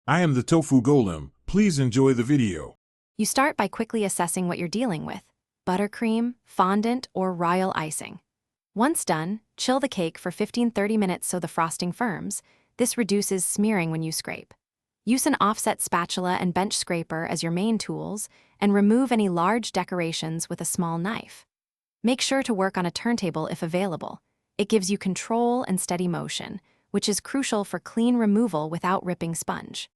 I am the tofu golem. Please enjoy the video. You start by quickly assessing what you're dealing with: buttercream, fondant, or royal icing. Once done, chill the cake for 15–30 minutes so the frosting firms. This reduces smearing when you scrape. Use an offset spatula and bench scraper as your main tools, and remove any large decorations with a small knife. Make sure to work on a turntable if available. It gives you control and steady motion, which is crucial for clean removal without ripping sponge.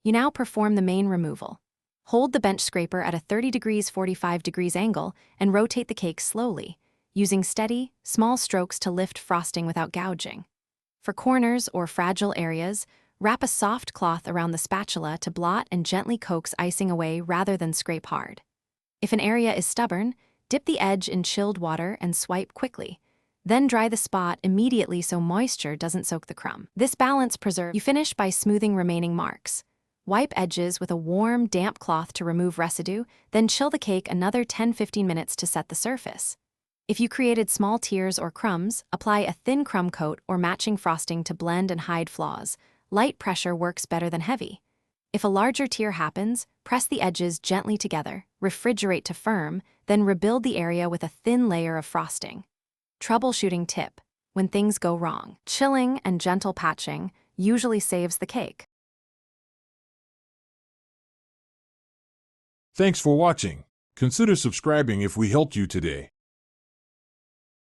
You now perform the main removal. Hold the bench scraper at a 30°–45° angle and rotate the cake slowly, using steady, small strokes to lift frosting without gouging. For corners or fragile areas, wrap a soft cloth around the spatula to blot and gently coax icing away rather than scrape hard. If an area is stubborn, dip the edge in chilled water and swipe quickly. Then dry the spot immediately so moisture doesn't soak the crumb. This balance preserves. You finish by smoothing remaining marks. Wipe edges with a warm, damp cloth to remove residue, then chill the cake another 10–15 minutes to set the surface. If you created small tears or crumbs, apply a thin crumb coat or matching frosting to blend and hide flaws. Light pressure works better than heavy. If a larger tear happens, press the edges gently together, refrigerate to firm, then rebuild the area with a thin layer of frosting. Troubleshooting tip: when things go wrong, chilling and gentle patching usually saves the cake. Thanks for watching. Consider subscribing if we helped you today.